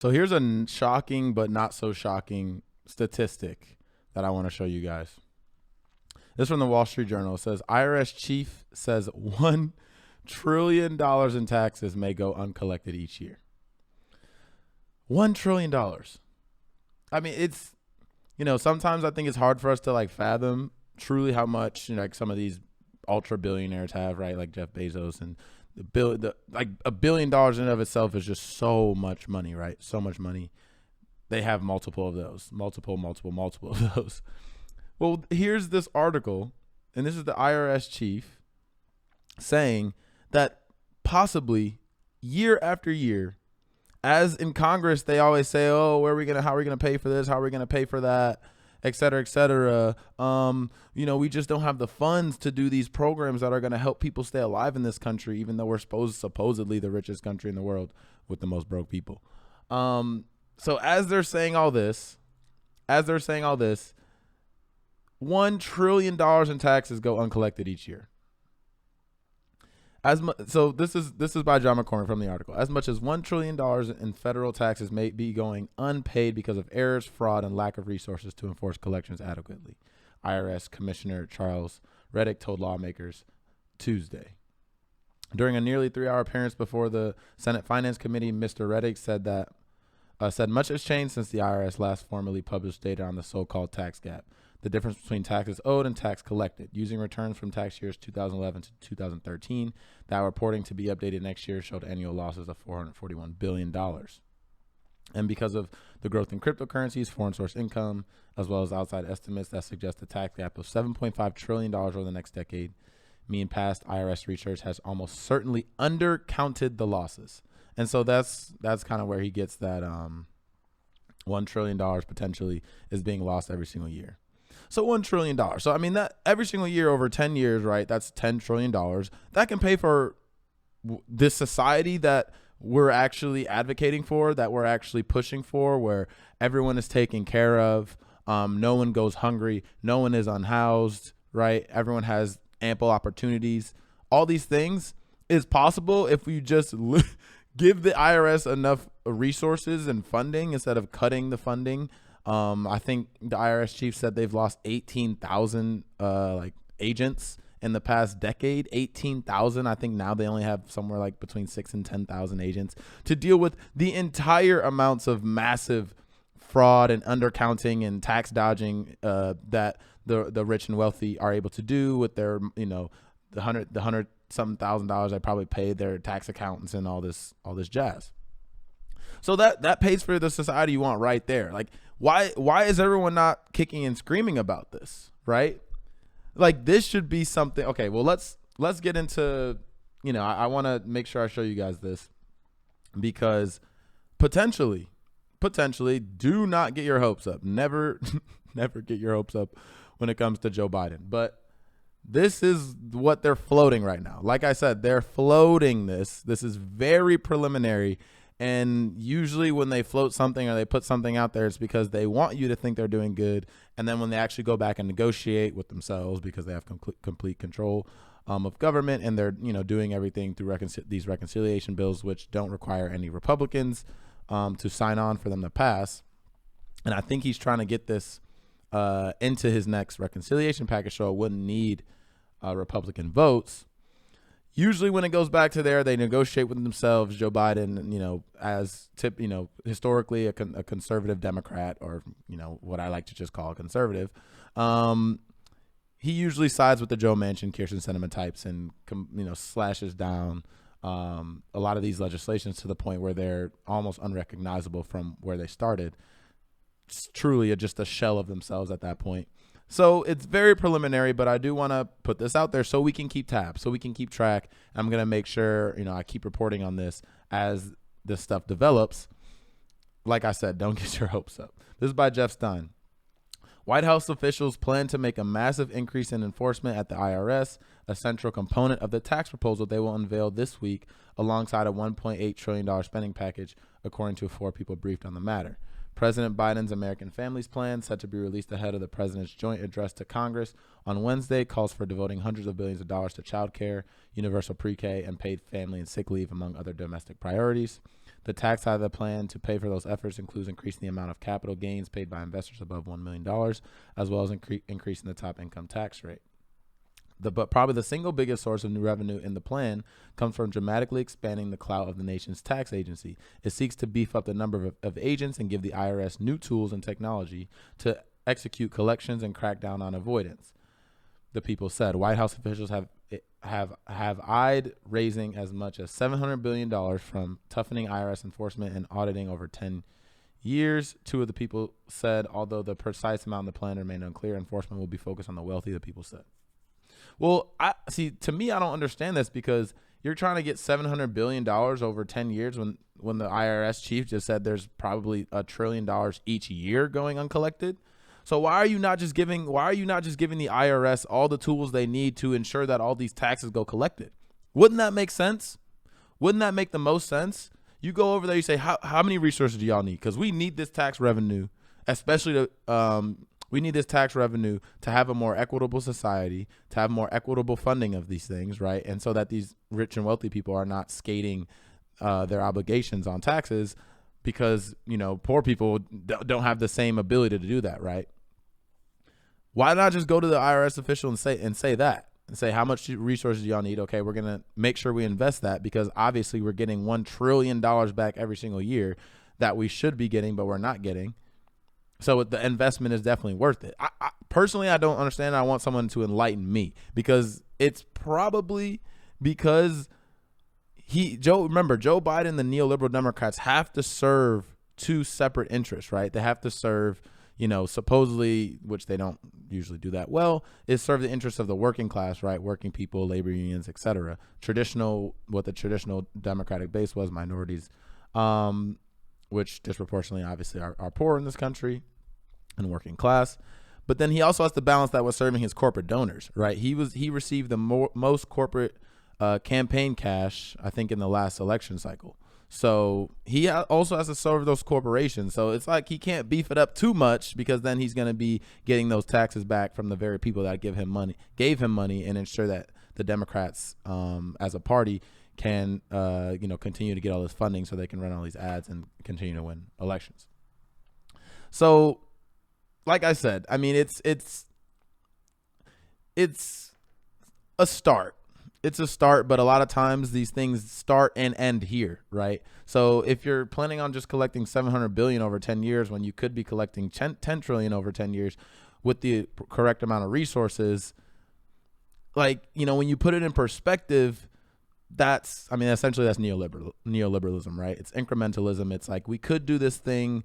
So here's a shocking but not so shocking statistic that I want to show you guys. This is from the Wall Street Journal. It says IRS chief says $1 trillion in taxes may go uncollected each year. $1 trillion. I mean, it's, sometimes I think it's hard for us to fathom truly how much, some of these ultra billionaires have, right? Like Jeff Bezos, and $1 billion in and of itself is just so much money, right? So much money. They have multiple of those, multiple of those. Well, here's this article, and this is the IRS chief saying that possibly year after year, as in Congress, they always say, "Oh, how are we gonna pay for this? How are we gonna pay for that?" Et cetera, et cetera. We just don't have the funds to do these programs that are going to help people stay alive in this country, even though we're supposedly the richest country in the world with the most broke people. So as they're saying all this, $1 trillion in taxes go uncollected each year. So this is by John McCormick from the article. As much as $1 trillion in federal taxes may be going unpaid because of errors, fraud, and lack of resources to enforce collections adequately, IRS Commissioner Charles Reddick told lawmakers Tuesday. During a nearly 3-hour appearance before the Senate Finance Committee, Mr. Reddick said much has changed since the IRS last formally published data on the so-called tax gap, the difference between taxes owed and tax collected. Using returns from tax years 2011 to 2013, that reporting to be updated next year showed annual losses of $441 billion. And because of the growth in cryptocurrencies, foreign source income, as well as outside estimates that suggest a tax gap of $7.5 trillion over the next decade, past IRS research has almost certainly undercounted the losses. And so that's kind of where he gets that $1 trillion potentially is being lost every single year. So $1 trillion. So, that every single year over 10 years, right? That's $10 trillion. That can pay for this society that we're actually advocating for, that we're actually pushing for, where everyone is taken care of. No one goes hungry. No one is unhoused, right? Everyone has ample opportunities. All these things is possible if we just give the IRS enough resources and funding instead of cutting the funding. I think the IRS chief said they've lost 18,000 agents in the past decade. 18,000. I think now they only have somewhere between 6,000 and 10,000 agents to deal with the entire amounts of massive fraud and undercounting and tax dodging that the rich and wealthy are able to do with their the hundred something $1,000 they probably paid their tax accountants and all this jazz. So that pays for the society you want right there. Why is everyone not kicking and screaming about this, right? This should be something. Okay, well let's get into, I want to make sure I show you guys this, because potentially do not get your hopes up. Never get your hopes up when it comes to Joe Biden. But this is what they're floating right now. Like I said, they're floating this. This is very preliminary. And usually when they float something or they put something out there, it's because they want you to think they're doing good. And then when they actually go back and negotiate with themselves, because they have complete control of government, and they're doing everything through these reconciliation bills, which don't require any Republicans to sign on for them to pass. And I think he's trying to get this into his next reconciliation package, so it wouldn't need Republican votes. Usually when it goes back to there, they negotiate with themselves. Joe Biden, historically a conservative Democrat, or, what I like to just call a conservative. He usually sides with the Joe Manchin, Kirsten Sinema types, and, slashes down a lot of these legislations to the point where they're almost unrecognizable from where they started. It's truly just a shell of themselves at that point. So it's very preliminary, but I do want to put this out there so we can keep tabs, so we can keep track. I'm going to make sure, I keep reporting on this as this stuff develops. Like I said, don't get your hopes up. This is by Jeff Stein. White House officials plan to make a massive increase in enforcement at the IRS, a central component of the tax proposal they will unveil this week alongside a $1.8 trillion spending package, according to 4 people briefed on the matter. President Biden's American Families Plan, set to be released ahead of the president's joint address to Congress on Wednesday, calls for devoting hundreds of billions of dollars to child care, universal pre-K, and paid family and sick leave, among other domestic priorities. The tax side of the plan to pay for those efforts includes increasing the amount of capital gains paid by investors above $1 million, as well as increasing the top income tax rate. But probably the single biggest source of new revenue in the plan comes from dramatically expanding the clout of the nation's tax agency. It seeks to beef up the number of agents and give the IRS new tools and technology to execute collections and crack down on avoidance. The people said White House officials have eyed raising as much as $700 billion from toughening IRS enforcement and auditing over 10 years. Two of the people said, although the precise amount of the plan remained unclear, enforcement will be focused on the wealthy, the people said. Well, to me, I don't understand this, because you're trying to get $700 billion over 10 years when the IRS chief just said there's probably $1 trillion each year going uncollected. So why are you not just giving the IRS all the tools they need to ensure that all these taxes go collected? Wouldn't that make sense? Wouldn't that make the most sense? You go over there, you say, how many resources do y'all need? Because we need this tax revenue, especially to we need this tax revenue to have a more equitable society, to have more equitable funding of these things, right? And so that these rich and wealthy people are not skating their obligations on taxes, because, poor people don't have the same ability to do that, right? Why not just go to the IRS official and say that, and say, how much resources do y'all need? Okay, we're going to make sure we invest that, because obviously we're getting $1 trillion back every single year that we should be getting, but we're not getting. So the investment is definitely worth it. I personally, I don't understand. I want someone to enlighten me, because it's probably because Joe Biden, the neoliberal Democrats have to serve two separate interests, right? They have to serve, supposedly, which they don't usually do that well, is serve the interests of the working class, right? Working people, labor unions, etc. What the traditional Democratic base was, minorities, which disproportionately obviously are poor in this country and working class. But then he also has to balance that with serving his corporate donors, right? He received the most corporate campaign cash, I think, in the last election cycle. So he also has to serve those corporations. So it's like he can't beef it up too much, because then he's going to be getting those taxes back from the very people that gave him money, and ensure that the Democrats, as a party, can continue to get all this funding so they can run all these ads and continue to win elections. So, like I said, I mean, it's a start. It's a start, but a lot of times these things start and end here, right? So if you're planning on just collecting $700 billion over 10 years, when you could be collecting $10 trillion over 10 years with the correct amount of resources, when you put it in perspective, essentially that's neoliberalism, right? It's incrementalism. It's like, we could do this thing.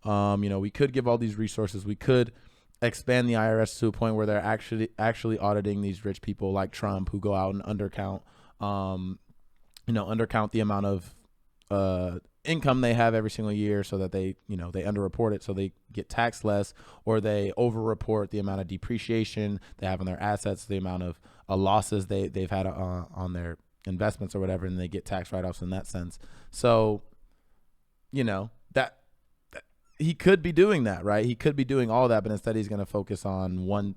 We could give all these resources. We could expand the IRS to a point where they're actually auditing these rich people like Trump, who go out and undercount the amount of income they have every single year, so that they underreport it, so they get taxed less, or they overreport the amount of depreciation they have on their assets, the amount of losses they've had on their investments or whatever, and they get tax write-offs in that sense. So, that he could be doing that, right? He could be doing all that, but instead he's going to focus on less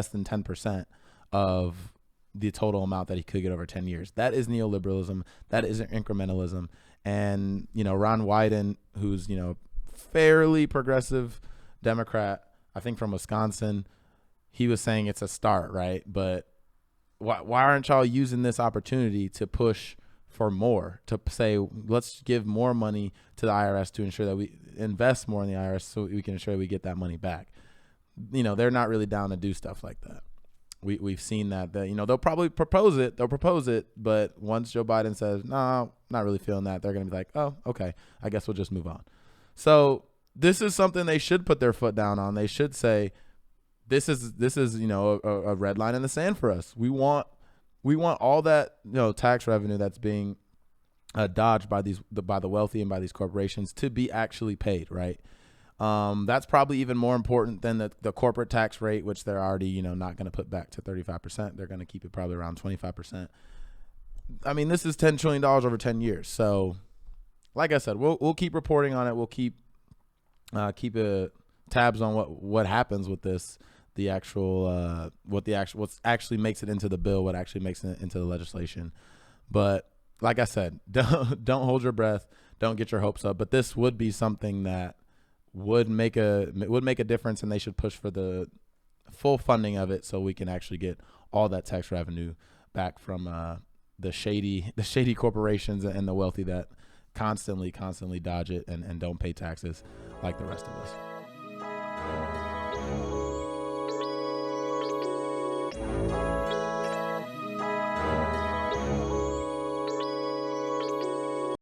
than 10% of the total amount that he could get over 10 years. That is neoliberalism. That is incrementalism. And, Ron Wyden, who's, fairly progressive Democrat, I think from Wisconsin, he was saying it's a start, right? But why aren't y'all using this opportunity to push for more, to say, let's give more money to the IRS to ensure that we invest more in the IRS so we can ensure we get that money back? They're not really down to do stuff like that. We've seen that they'll probably propose it, but once Joe Biden says, no, not really feeling that, they're going to be like, oh, okay, I guess we'll just move on. So this is something they should put their foot down on. They should say, this is a red line in the sand for us. We want all that tax revenue that's being dodged by the wealthy and by these corporations to be actually paid, right? That's probably even more important than the corporate tax rate, which they're already not going to put back to 35%. They're going to keep it probably around 25%. I mean, this is $10 trillion over 10 years. So, like I said, we'll keep reporting on it. We'll keep tabs on what happens with this. What actually makes it into the bill, what actually makes it into the legislation. But like I said, don't hold your breath. don't get your hopes up. But this would be something that would make a difference, and they should push for the full funding of it so we can actually get all that tax revenue back from the shady corporations and the wealthy that constantly dodge it and don't pay taxes like the rest of us.